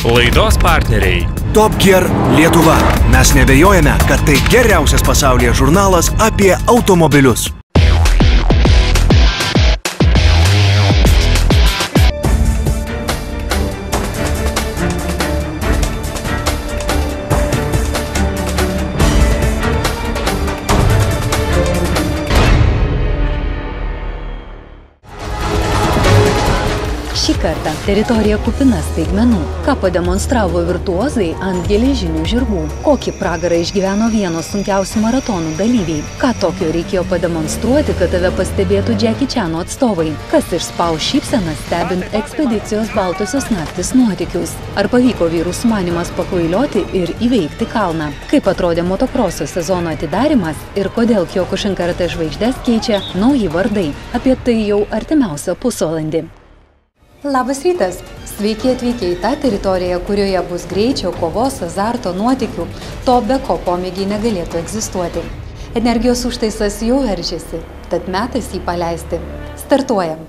Laidos partneriai Top Gear Lietuva. Mes nebejojame, kad tai geriausias pasaulyje žurnalas apie automobilius. Šį kartą teritorija kupina staigmenų, ką pademonstravo virtuozai ant geležinių žirgų, kokį pragarą išgyveno vienos sunkiausių maratonų dalyviai, ką tokio reikėjo pademonstruoti, kad tave pastebėtų Jackie Chano atstovai, kas išspaus šypseną stebint ekspedicijos Baltosios naktys nuotykius, ar pavyko vyrų sumanymas pakvailioti ir įveikti kalną, kaip atrodė motokroso sezono atidarymas ir kodėl Kyokushin karatė žvaigždes keičia nauji vardai. Apie tai jau artimiausią pusvalandį. Labas rytas! Sveiki atvykę į tą teritoriją, kurioje bus greičio, kovos, azarto, nuotykių, to be ko pomėgiai negalėtų egzistuoti. Energijos užtaisas jau veržiasi, tad metas jį paleisti. Startuojam!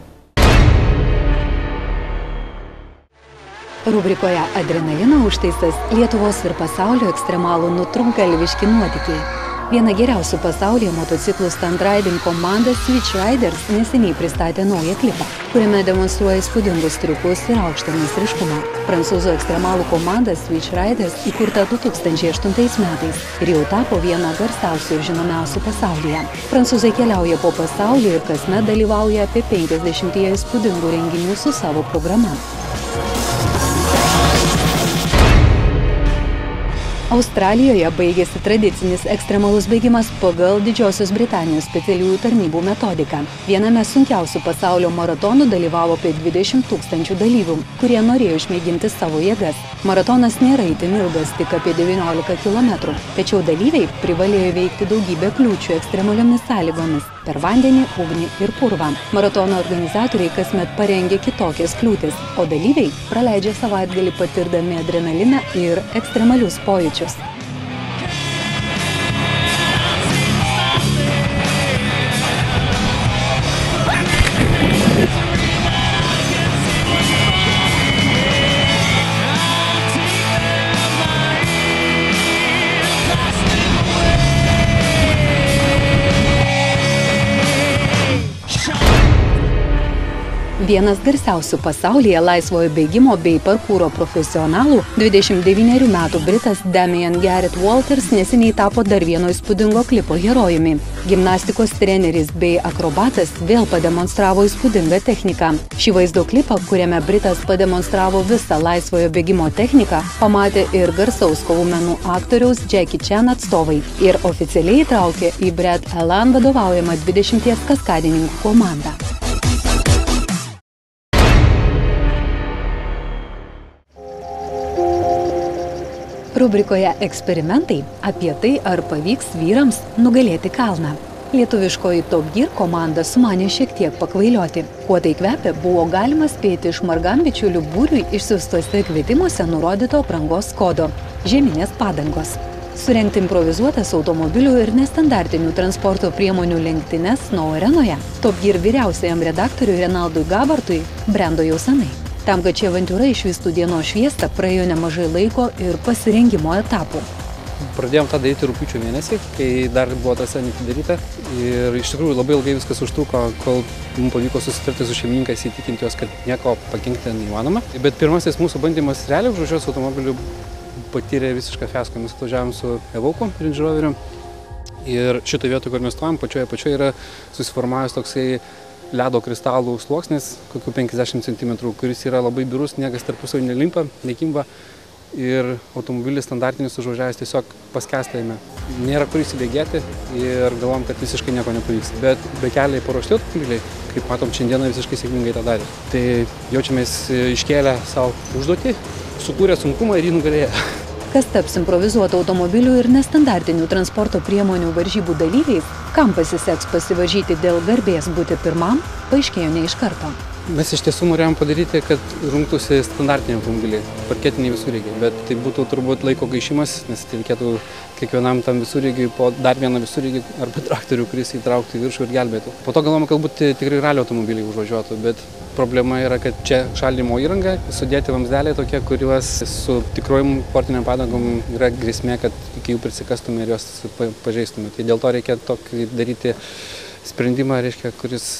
Rubrikoje Adrenalino užtaisas Lietuvos ir pasaulio ekstremalų nutrūktgalviški nuotykiai. Viena geriausių pasaulyje motociklų stunt riding komanda Switch Riders neseniai pristatė naują klipą, kuriame demonstruoja įspūdingus triukus ir aukštą meistriškumą. Prancūzų ekstremalų komanda Switch Riders įkurta 2008 metais ir jau tapo viena garsiausių ir žinomiausių pasaulyje. Prancūzai keliauja po pasaulį ir kasmet dalyvauja apie 50 įspūdingų renginių su savo programa. Australijoje baigėsi tradicinis ekstremalus bėgimas pagal Didžiosios Britanijos specialiųjų tarnybų metodiką. Viename sunkiausių pasaulio maratonų dalyvavo apie 20 000 dalyvių, kurie norėjo išmėginti savo jėgas. Maratonas nėra itin ilgas, tik apie 19 km, tačiau dalyviai privalėjo įveikti daugybę kliūčių ekstremaliomis sąlygomis per vandenį, ugnį ir purvą. Maratono organizatoriai kasmet parengia kitokias kliūtis, o dalyviai praleidžia savaitgalį patirdami adrenaliną ir ekstremalius pojūčius. Vienas garsiausių pasaulyje laisvojo bėgimo bei parkūro profesionalų, 29 metų britas Damien Garrett Walters neseniai tapo dar vieno įspūdingo klipo herojumi. Gimnastikos treneris bei akrobatas vėl pademonstravo įspūdingą techniką. Šį vaizdo klipą, kuriame britas pademonstravo visą laisvojo bėgimo techniką, pamatė ir garsaus kovų menų aktoriaus Jackie Chan atstovai ir oficialiai įtraukė į Brad Allan vadovaujamą 20 kaskadininkų komandą. Rubrikoje eksperimentai apie tai, ar pavyks vyrams nugalėti kalną. Lietuviškoji Top Gear komanda sumanė šiek tiek pakvailioti. Kuo tai kvepia, buvo galima spėti iš margam bičiulių būriui išsiųstuose kvietimuose nurodyto aprangos kodo – žieminės padangos. Surengti improvizuotas automobilių ir nestandartinių transporto priemonių lenktynes Snow arenoje Top Gear vyriausiajam redaktoriui Renaldui Gabartui brendo jau senai. Tam, kad ši avantiūra išvystų dienos šviesą, praėjo nemažai laiko ir pasirengimo etapų. Pradėjom tą daryti rugpjūčio mėnesį, kai dar buvo ta scena atidaryta. Ir iš tikrųjų labai ilgai viskas užtruko, kol mums pavyko susitarti su šeimininkais, įtikinti juos, kad nieko pakenkti neįmanoma. Bet pirmasis mūsų bandymas realiai užvažiuoti automobiliu patyrė visišką fiasko. Mes atvažiavom su Evoku, Range Roveriu. Ir šitoje vietoje, kur mes stovim, pačioje yra susiformavęs toksai ledo kristalų sluoksnis, kokių 50 cm, kuris yra labai birus, niekas tarpusavy nelimpa, nekimba ir automobilis standartinis užvažiavęs tiesiog paskęsta jame. Nėra kur įsibėgėti ir galvom, kad visiškai nieko nepavyks. Bet be keliai paruošti automobiliai, kaip matom, šiandieną visiškai sėkmingai tą darė. Tai jaučiamės iškėlę savo užduotį, sukūrė sunkumą ir jį nugalėjo. Kas taps improvizuotų automobilių ir nestandartinių transporto priemonių varžybų dalyviais, kam pasiseks pasivaržyti dėl garbės būti pirmam, paaiškėjo ne iš karto. Mes iš tiesų norėjom padaryti, kad rungtųsi standartiniai automobiliai, parketiniai visureigiai, bet tai būtų turbūt laiko gaišimas, nes tai reikėtų kiekvienam tam visureigiui po dar vieną visureigį arba traktorių, kuris įtrauktų į viršų ir gelbėtų. Po to galvojame, galbūt tikrai ralio automobiliai užvažiuotų, bet problema yra, kad čia šaldymo įranga, sudėti vamzdeliai tokie, kuriuos su tikruojim portiniam padangom yra grėsmė, kad iki jų prisikastume ir juos pažeistume. Tai dėl to reikia tokį daryti sprendimą, reiškia, kuris,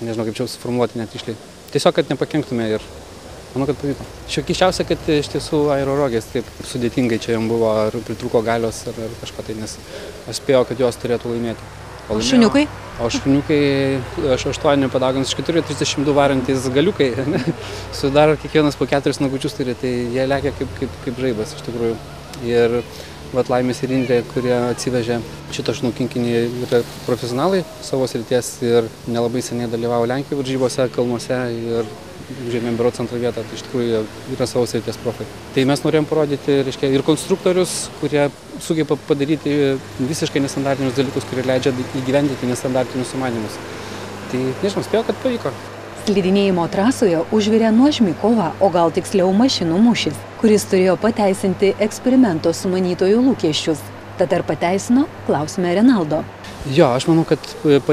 nežinau kaip čia suformuoluoti net išliai. Tiesiog, kad nepakenktume ir manau, kad pavyko. Šiokiščiausia, kad iš tiesų aerorogės taip sudėtingai čia jam buvo, ar pritrūko galios, ar kažko tai, nes aš spėjau, kad jos turėtų laimėti. O šuniukai? O šuniukai, aš 8 padauginus iš 4, 32 varantys galiukai, sudaro kiekvienas po 4 nagučius turi, tai jie lekia kaip žaibas iš tikrųjų. Ir Laimės ir Indrė, kurie atsivežė šitą šunų kinkinį, yra profesionalai savo srities ir nelabai seniai dalyvavo Lenkijoje varžybose, kalnuose ir užėmė berods antrą vietą, tai iš tikrųjų yra savo srities profai. Tai mes norėjom parodyti, reiškia, ir konstruktorius, kurie sugeba padaryti visiškai nestandartinius dalykus, kurie leidžia įgyvendinti nestandartinius sumanymus. Tai nežinau, spėjau, kad pavyko. Slidinėjimo trasoje užvirė nuožmi kova, o gal tiksliau mašinų mūšis, kuris turėjo pateisinti eksperimento sumanytojų lūkesčius. Tad ar pateisino? Klausime Renaldo. Jo, aš manau, kad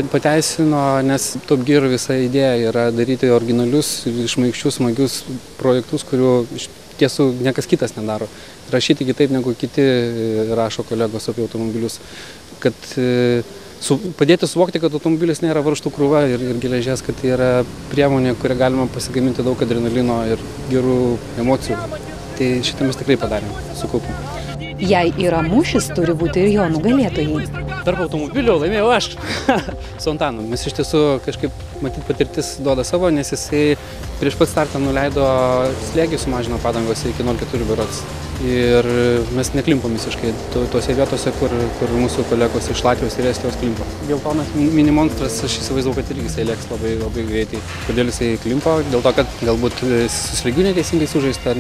pateisino, nes Top Gear visa idėja yra daryti originalius, išmaikščius, smagius projektus, kurių iš tiesų niekas kitas nedaro. Rašyti kitaip negu kiti rašo kolegos apie automobilius. Kad padėti suvokti, kad automobilis nėra varžtų krūva ir geležies, kad tai yra priemonė, kurią galima pasigaminti daug adrenalino ir gerų emocijų. Tai šitą mes tikrai padarėm, sukaupėm. Jei yra mūšis, turi būti ir jo nugalėtojai. Tarp automobilių laimėjau aš su Antanu. Mes iš tiesų kažkaip, matyt, patirtis duoda savo, nes jisai prieš pat startą nuleido slėgį, sumažino padangose iki 0,4 berods. Ir mes neklimpom visiškai tose vietose, kur mūsų kolegos iš Latvijos ir Estijos klimpo. Geltonas mini monstras, aš įsivaizdavau, kad irgi jisai lėks labai greitai. Kodėl jisai klimpo? Dėl to, kad galbūt suslygių neteisingai sužaista,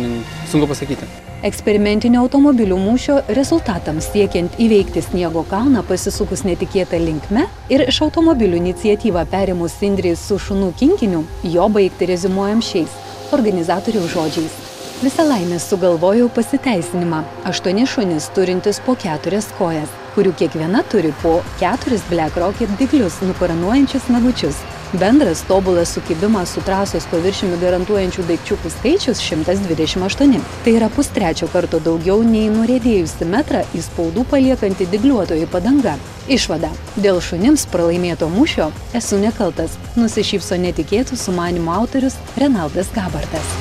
sunku pasakyti. Eksperimentinio automobilių mūšio rezultatams siekiant įveikti sniego kalną pasisukus netikėtą linkme ir iš automobilių iniciatyvą perėmus Indrei su šunų kinkiniu, jo baigti reziumuojam šiais organizatorių žodžiais. Visą laimę sugalvojau pasiteisinimą. 8 šunys turintis po 4 kojas, kurių kiekviena turi po 4 Black Rocket dyglius nukaranuojančius nagučius. Bendras tobulas sukibimas su trasos paviršiumi garantuojančių daikčiukų skaičius 128. Tai yra 2,3 karto daugiau nei nuriedėjusi metrą įspaudų paliekanti dygliuotoji padanga. Išvada. Dėl šunims pralaimėto mūšio esu nekaltas. Nusišypso netikėtų sumanymų autorius Renaldas Gabartas.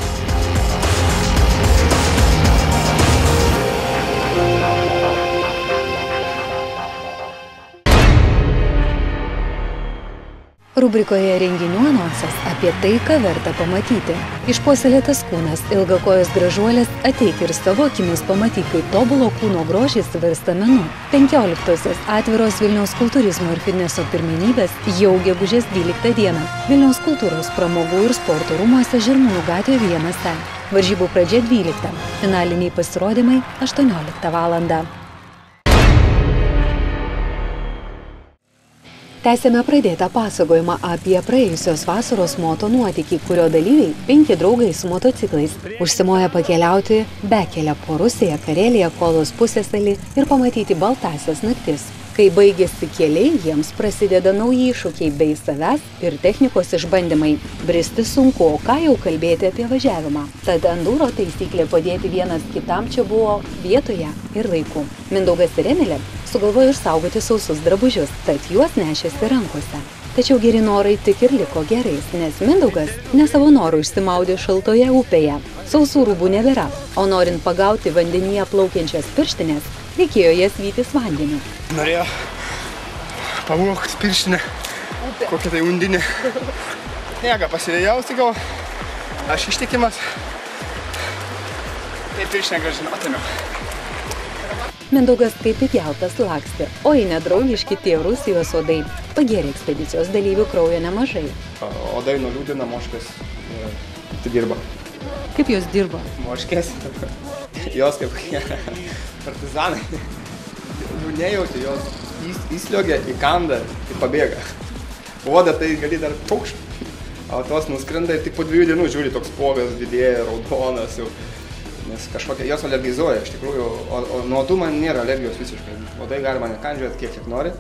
Rubrikoje renginių anonsas apie tai, ką verta pamatyti. Išpuoselėtas kūnas, ilgakojos gražuolės, ateik ir savo akimis pamatyk, kaip tobulo kūno grožis virsta menu. 15-osios atviros Vilniaus kultūrizmo ir fitneso pirmenybės jau gegužės 12 dieną. Vilniaus kultūros, pramogų ir sporto rūmuose Žirmūnų gatvė 1. Varžybų pradžia 12. Finaliniai pasirodymai 18 valandą. Tęsėme pradėtą pasakojimą apie praėjusios vasaros moto nuotykį, kurio dalyviai 5 draugai su motociklais užsimoja pakeliauti bekelę po Rusiją, Kareliją, Kolos pusiasalį ir pamatyti baltąsias naktis. Kai baigėsi keliai, jiems prasideda nauji iššūkiai bei savęs ir technikos išbandymai. Bristi sunku, o ką jau kalbėti apie važiavimą. Tad enduro taisyklė padėti vienas kitam čia buvo vietoje ir laiku. Mindaugas ir Emilė sugalvojo išsaugoti sausus drabužius, tad juos nešėsi rankose. Tačiau geri norai tik ir liko gerais, nes Mindaugas ne savo norų išsimaudė šaltoje upėje. Sausų rūbų nebėra, o norint pagauti vandenyje plaukiančias pirštinės, reikėjo jas vytis vandeniu. Norėjo pavogti pirštinę, kokią tai undinę. Niega, pasivėjausi gal, aš ištikimas, tai pirštinę grąžinau, atėmiau. Mindaugas kaip įgeltas lakstė, o į nedraugiški tie Rusijos uodai. Pagėrė ekspedicijos dalyvių kraujo nemažai. Odai nuliūdina, moškės tai dirba. Kaip jos dirba? Moškės, jos kaip partizanai. Jų nejauti, jos įsliogė, įkanda ir pabėga. Oda tai gali dar paukšt. o tos nuskrenda ir tik po 2 dienų žiūri toks spuogas didėja, raudonas jau. Nes kažkokia jos alergizuoja iš tikrųjų, o nuo tų man nėra alergijos visiškai. Uodai galima nekandžiuoti kiek nori,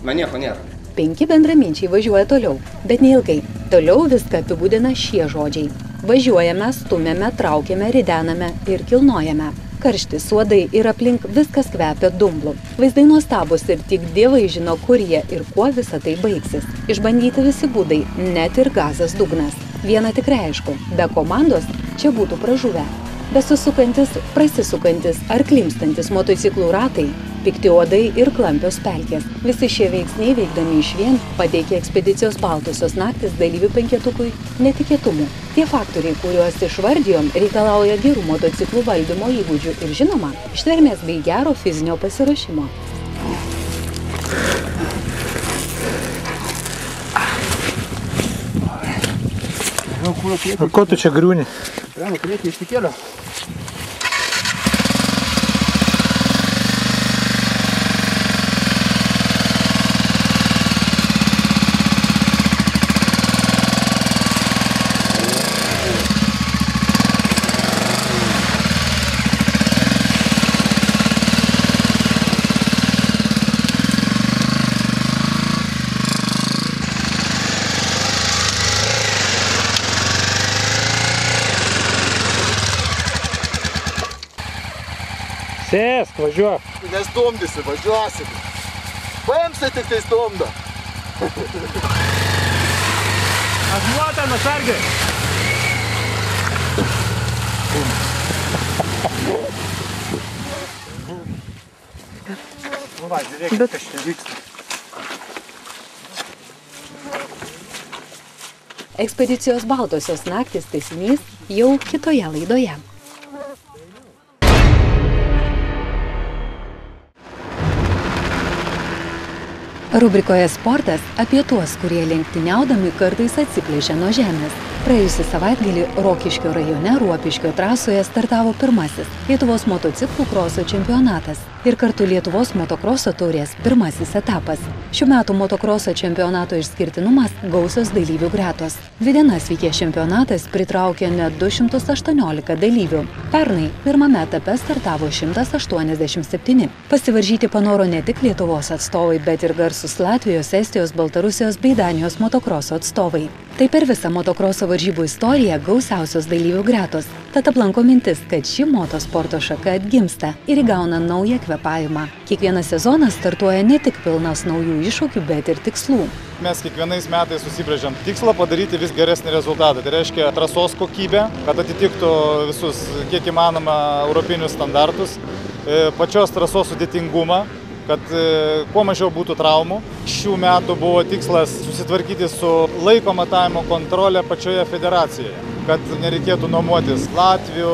man nieko nėra. 5 bendraminčiai važiuoja toliau, bet neilgai. Toliau viską apibūdina šie žodžiai. Važiuojame, stumiame, traukiame, ridename ir kilnojame. Karštis, uodai ir aplink viskas kvepia dumblu. Vaizdai nuostabus ir tik dievai žino, kur jie ir kuo visa tai baigsis. Išbandyti visi būdai, net ir gazas dugnas. Viena tikrai aišku, be komandos čia būtų pražuvę. Besisukantis, prasisukantis ar klimstantis motociklų ratai, pikti uodai ir klampios pelkės. Visi šie veiksniai veikdami išvien pateikė ekspedicijos Baltosios naktys dalyvių penketukui netikėtumų. Tie faktoriai, kuriuos išvardijom, reikalauja gerų motociklų valdymo įgūdžių ir žinoma, ištvermės bei gero fizinio pasiruošimo. O ko tu čia griūni? Prieinu, priekį ištikėlio. Sėsk, važiuok. Nestumdysi, važiuosi. Paimsi tik tai stumdo. Atmuotą, atsargiai. Nu va, žiūrėkit, kas čia vyksta. Ekspedicijos Baltosios naktys tęsinys jau kitoje laidoje. Rubrikoje Sportas apie tuos, kurie lenktyniaudami kartais atsiplėšia nuo žemės. Praėjusį savaitgalį Rokiškio rajone Ruopiškio trasoje startavo pirmasis Lietuvos motociklų kroso čempionatas ir kartu Lietuvos motokroso taurės pirmasis etapas. Šių metų motokroso čempionato išskirtinumas gausios dalyvių gretos. 2 dienas vykęs čempionatas pritraukė net 218 dalyvių. Pernai pirmame etape startavo 187. Pasivaržyti panoro ne tik Lietuvos atstovai, bet ir garsūs Latvijos, Estijos, Baltarusijos bei Danijos motokroso atstovai. Tai per visą motokroso varžybų istoriją gausiausios dalyvių gretos. Tad aplanko mintis, kad ši motosporto šaka atgimsta ir įgauna naują kvėpavimą. Kiekvieną sezoną startuoja ne tik pilnas naujų iššūkių, bet ir tikslų. Mes kiekvienais metais susibrėžiam tikslą padaryti vis geresnį rezultatą. Tai reiškia trasos kokybę, kad atitiktų visus kiek įmanoma europinius standartus, pačios trasos sudėtingumą, kad kuo mažiau būtų traumų. Šių metų buvo tikslas susitvarkyti su laiko matavimo kontrolė pačioje federacijoje, kad nereikėtų nuomotis Latvių,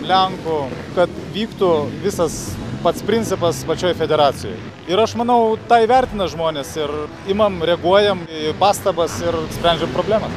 Lenkų, kad vyktų visas pats principas pačioje federacijoje. Ir aš manau, tai vertina žmonės ir imam, reaguojam į pastabas ir sprendžiam problemas.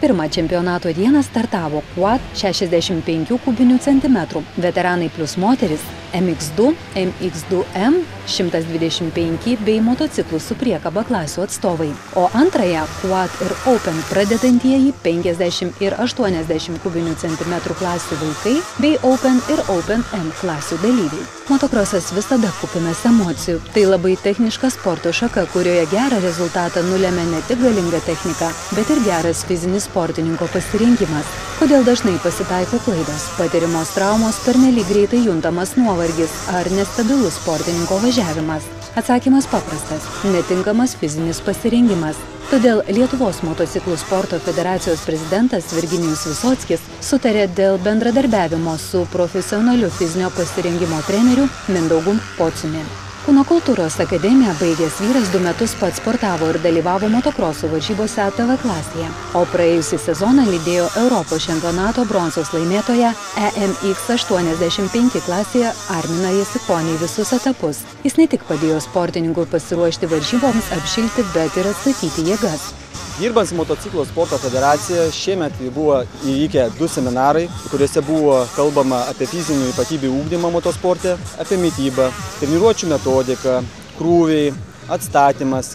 Pirmą čempionato dieną startavo quad 65 kubinių centimetrų, veteranai plus moteris, MX2, MX2M, 125 bei motociklų su priekaba klasių atstovai. O antrąją quad ir open pradedantieji 50 ir 80 kubinių centimetrų klasių vaikai bei open ir open M klasių dalyviai. Motokrosas visada kupinas emocijų. Tai labai techniška sporto šaka, kurioje gerą rezultatą nulemia ne tik galinga technika, bet ir geras fizinis sportininko pasirinkimas. Kodėl dažnai pasitaiko klaidos, patirimos traumos, pernelyg greitai juntamas nuovargis ar nestabilus sportininko važiavimas? Atsakymas paprastas – netinkamas fizinis pasirengimas. Todėl Lietuvos motociklų sporto federacijos prezidentas Virginijus Visockis sutarė dėl bendradarbiavimo su profesionaliu fizinio pasirengimo treneriu Mindaugu Pociumi. Kūno kultūros akademiją baigęs vyras 2 metus pats sportavo ir dalyvavo motokroso varžybose ATV klasėje, o praėjusį sezoną lydėjo Europos čempionato bronzos laimėtoją EMX 85 klasėje Arminą Jasikonį visus etapus. Jis ne tik padėjo sportininkui pasiruošti varžyboms, apšilti, bet ir atstatyti jėgas. Dirbant su motociklo sporto federacija, šiemet buvo įvykę 2 seminarai, kuriuose buvo kalbama apie fizinių ypatybių ugdymą motosporte, apie mitybą, treniruočių metodiką, krūviai, atstatymas.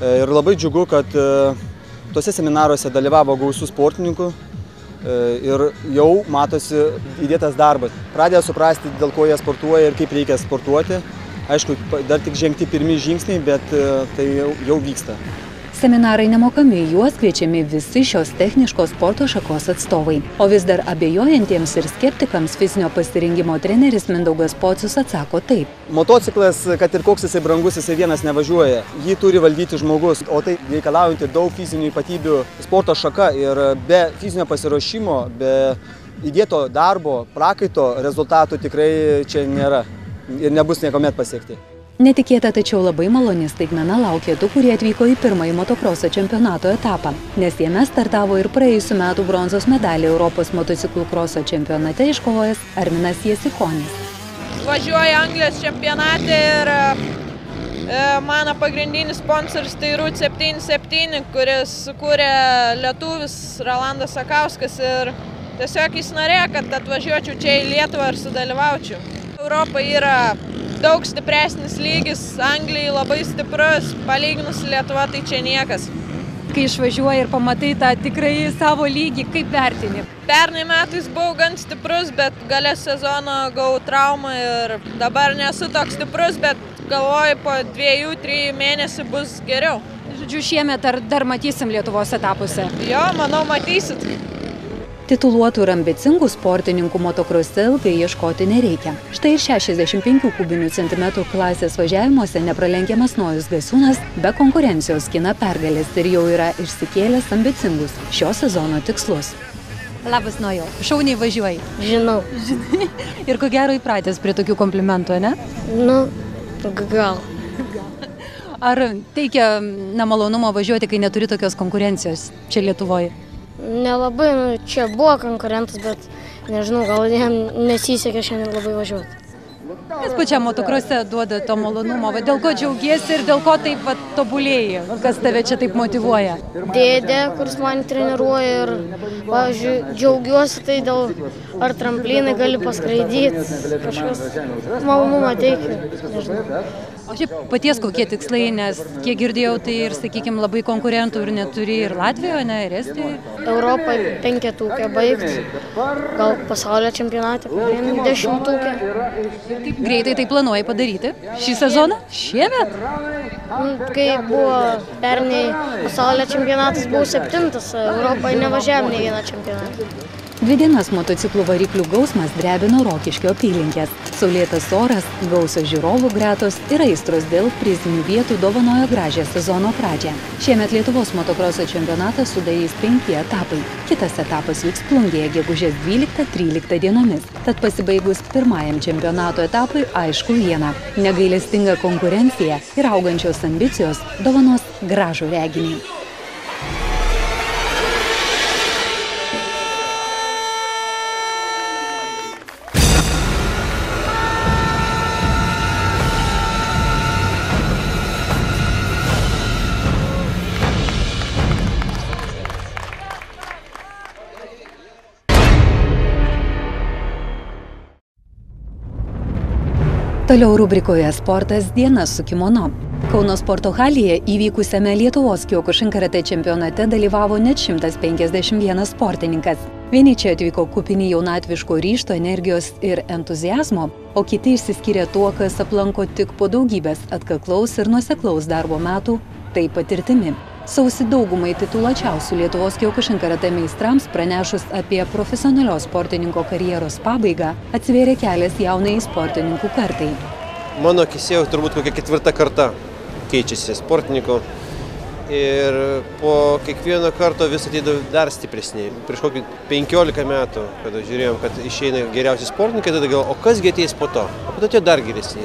Ir labai džiugu, kad Tuose seminaruose dalyvavo gausų sportininkų ir jau matosi įdėtas darbas. Pradėjo suprasti, dėl ko jie sportuoja ir kaip reikia sportuoti. Aišku, dar tik žengti pirmi žingsniai, bet tai jau vyksta. Seminarai nemokami, juos kviečiami visi šios techniškos sporto šakos atstovai. O vis dar abejojantiems ir skeptikams fizinio pasirengimo treneris Mindaugas Pocius atsako taip. Motociklas, kad ir koks jisai brangus, jisai vienas nevažiuoja. Jį turi valdyti žmogus, o tai reikalaujantį daug fizinių ypatybių sporto šaka ir be fizinio pasiruošimo, be įdėto darbo, prakaito rezultatų tikrai čia nėra ir nebus niekuomet pasiekti. Netikėta, tačiau labai maloni staigmena laukia tų, kurie atvyko į pirmąjį motokroso čempionato etapą, nes jame startavo ir praėjusių metų bronzos medalį Europos motociklų kroso čempionate iškovojęs Arminas Jasikonis. Važiuoju Anglijos čempionate ir mano pagrindinis sponsoris tai RUT 77, kuris sukūrė lietuvis Rolandas Sakauskas ir tiesiog jis norėjo, kad atvažiuočiau čia į Lietuvą ir sudalyvaučiau. Europa yra daug stipresnis lygis, Anglijai labai stiprus, palyginus Lietuva tai čia niekas. Kai išvažiuoji ir pamatai tą tikrai savo lygį, kaip vertini? Pernai metais buvau gan stiprus, bet gale sezono gavau traumą ir dabar nesu toks stiprus, bet galvoju, po 2-3 mėnesių bus geriau. Žodžiu, šiemet dar matysim Lietuvos etapuose? Jo, manau, matysit. Tituluotų ir ambicingų sportininkų motokrose ilgai ieškoti nereikia. Štai 65 kubinių centimetrų klasės važiavimuose nepralenkiamas Nojus Gasiūnas be konkurencijos skina pergalės ir jau yra išsikėlęs ambicingus šio sezono tikslus. Labas, Nojau. Šauniai važiuoji? Žinau. Žinai. Ir ko gero įpratęs prie tokių komplimentų, ne? Nu, gal. Ar teikia nemalonumo važiuoti, kai neturi tokios konkurencijos čia Lietuvoje? Nelabai, čia buvo konkurentas, bet nežinau, gal jam nesisekė šiandien labai važiuoti. Kas pačiam motokrose duoda to malonumo? Dėl ko džiaugiesi ir dėl ko taip tobulėji? Kas tave čia taip motyvuoja? Dėdė, kuris mane treniruoja ir, pavyzdžiui, džiaugiuosi tai dėl ar tramplinai gali paskraidyti, kažkas malonumą teikia, nežinau. O šiaip paties kokie tikslai, nes kiek girdėjau, tai ir, sakykime, labai konkurentų ir neturi ir Latvijoje, ne, ir Estijoje? Europai 5-tukę baigti, gal pasaulio čempionate 10-tukę. Kaip greitai tai planuoji padaryti? Šį sezoną? Šiemet? Kai buvo pernai pasaulio čempionatas, buvau 7, Europai nevažiavom nei vieną čempionatą. 2 dienas motociklų variklių gausmas drebino Rokiškio apylinkės. Saulėtas oras, gausios žiūrovų gretos ir aistros dėl prizinių vietų dovanojo gražią sezono pradžią. Šiemet Lietuvos motokroso čempionatą sudarys 5 etapai. Kitas etapas vyks Plungėje gegužės 12-13 dienomis. Tad pasibaigus pirmajam čempionato etapui aišku viena. Negailestinga konkurencija ir augančios ambicijos dovanos gražų reginį. Toliau rubrikoje Sportas diena su kimono. Kauno sporto halėje įvykusiame Lietuvos Kiokušin karate čempionate dalyvavo net 151 sportininkas. Vieni čia atvyko kupini jaunatviško ryžto, energijos ir entuziazmo, o kiti išsiskyrė tuo, kas aplanko tik po daugybės atkaklaus ir nuoseklaus darbo metų, tai patirtimi. Sausį daugumai tituluočiausių Lietuvos Kiokušin karate meistrams pranešus apie profesionalios sportininko karjeros pabaigą, atsivėrė kelias jaunai sportininkų kartai. Mano akise jau turbūt kokia 4 karta keičiasi sportininkų ir po kiekvieno karto vis ateidavo dar stipresni. Prieš kokį 15 metų, kada žiūrėjom, kad išeina geriausi sportininkai, tada galvoju, o kasgi ateis po to? O po to tie dar geresni.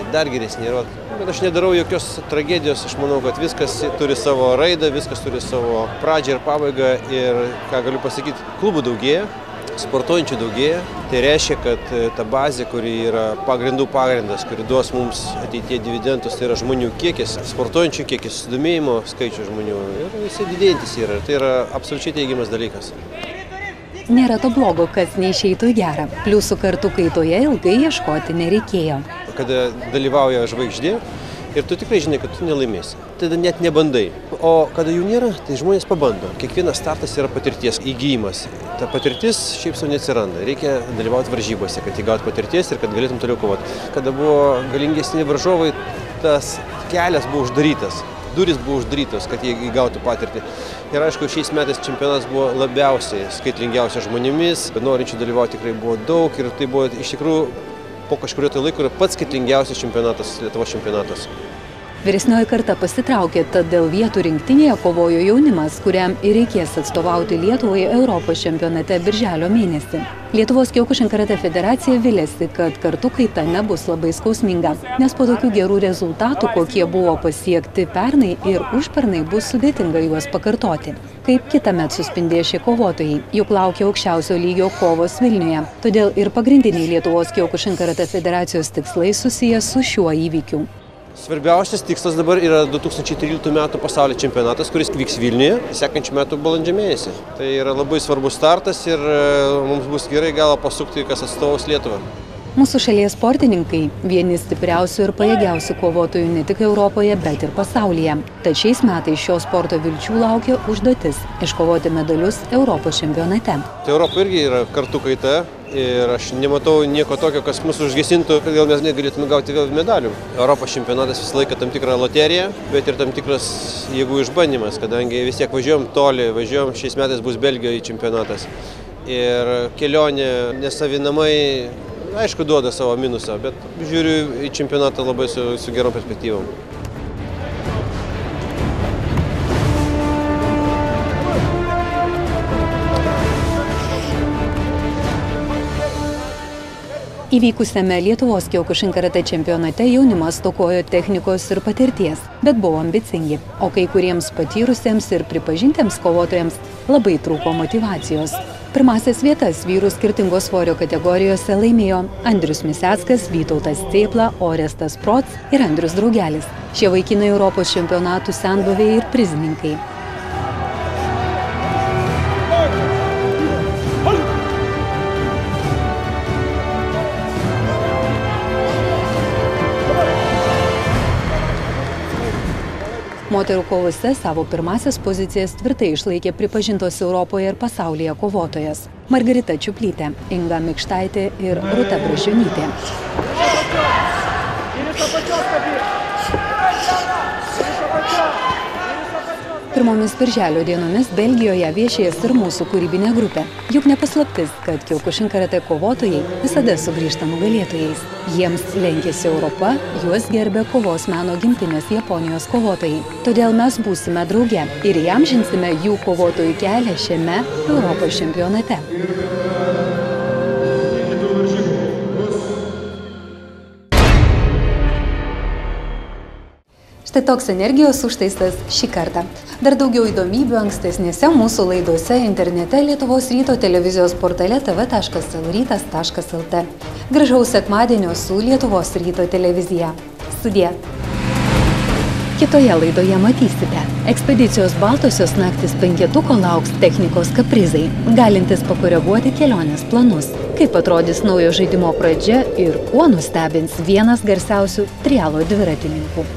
Bet aš nedarau jokios tragedijos, aš manau, kad viskas turi savo raidą, viskas turi savo pradžią ir pabaigą ir, ką galiu pasakyti, klubų daugėja, sportuojančių daugėja. Tai reiškia, kad ta bazė, kuri yra pagrindų pagrindas, kuri duos mums ateityje dividendus, tai yra žmonių kiekis, sportuojančių kiekis, susidomėjimo skaičių žmonių ir jisai didėjantis yra. Tai yra absoliučiai teigiamas dalykas. Nėra to blogo, kas neišeitų į gerą. Pliusų kartų kaitoje ilgai ieškoti nereikėjo. Kada dalyvauja žvaigždė ir tu tikrai žinai, kad tu nelaimėsi. tada net nebandai. O kada jų nėra, tai žmonės pabando. Kiekvienas startas yra patirties įgyjimas. Ta patirtis šiaip sau neatsiranda. Reikia dalyvauti varžybose, kad įgauti patirties ir kad galėtum toliau kovoti. Kada buvo galingesni varžovai, tas kelias buvo uždarytas. Durys buvo uždarytos, kad jie įgautų patirtį. Ir aišku, šiais metais čempionatas buvo labiausiai skaitlingiausias žmonėmis, norinčių dalyvauti tikrai buvo daug ir tai buvo iš tikrųjų po kažkurio tai laiko pats skaitlingiausias čempionatas, Lietuvos čempionatas. Vyresnioji karta pasitraukė, tad dėl vietų rinktinėje kovojo jaunimas, kuriam ir reikės atstovauti Lietuvai Europos čempionate birželio mėnesį. Lietuvos Kiokušin karatė federacija vilėsi, kad kartų kaita nebus labai skausminga, nes po tokių gerų rezultatų, kokie buvo pasiekti pernai ir užpernai, bus sudėtinga juos pakartoti. Kaip kitąmet suspindės šie kovotojai, juk laukia aukščiausio lygio kovos Vilniuje. Todėl ir pagrindiniai Lietuvos Kiokušin karatė federacijos tikslai susijęs su šiuo įvykiu. Svarbiausias tikslas dabar yra 2013 metų pasaulio čempionatas, kuris vyks Vilniuje sekančių metų balandžio mėnesį. Tai yra labai svarbus startas ir mums bus gerai galą pasukti, kas atstovaus Lietuvą. Mūsų šalies sportininkai vieni stipriausių ir pajėgiausių kovotojų ne tik Europoje, bet ir pasaulyje. Tad šiais metais šio sporto vilčių laukia užduotis – iškovoti medalius Europos čempionate. Tai Europa irgi yra kartų kaita ir aš nematau nieko tokio, kas mus užgesintų, kad mes negalėtume gauti vėl medalių. Europos čempionatas visą laiką tam tikra loterija, bet ir tam tikras jėgų išbandymas, kadangi vis tiek važiuojam toli, šiais metais bus Belgijoje čempionatas. Ir kelionė nesavinamai, aišku, duoda savo minusą, bet žiūriu į čempionatą labai su gerom perspektyvom. Įvykusiame Lietuvos Kiokušin karatė čempionate jaunimas stokojo technikos ir patirties, bet buvo ambicingi, o kai kuriems patyrusiems ir pripažintiems kovotojams labai trūko motyvacijos. Pirmasias vietas vyrų skirtingos svorio kategorijose laimėjo Andrius Miseckas, Vytautas Cėpla, Orestas Proc ir Andrius Draugelis. Šie vaikinai Europos čempionatų senbuviai ir prizininkai. Moterų kovose savo pirmasias pozicijas tvirtai išlaikė pripažintos Europoje ir pasaulyje kovotojas Margarita Čiuplytė, Inga Mikštaitė ir Rūta Brašionytė. Pirmomis birželio dienomis Belgijoje viešės ir mūsų kūrybinė grupė. Juk ne paslaptis, kad Kiokušin karatė kovotojai visada sugrįžta nugalėtojais. Jiems lenkėsi Europa, juos gerbė kovos meno gimtinės Japonijos kovotojai. Todėl mes būsime drauge ir įamžinsime jų kovotojų kelią šiame Europos čempionate. Štai toks energijos užtaisas šį kartą. Dar daugiau įdomybių ankstesnėse mūsų laidose internete Lietuvos ryto televizijos portale tv.lrytas.lt. Gražaus sekmadienio su Lietuvos ryto televizija. Sudie. Kitoje laidoje matysite. Ekspedicijos Baltosios naktis penketuko lauks technikos kaprizai, galintis pakoreguoti kelionės planus. Kaip atrodys naujo žaidimo pradžia ir kuo nustebins vienas garsiausių trialo dviratininkų.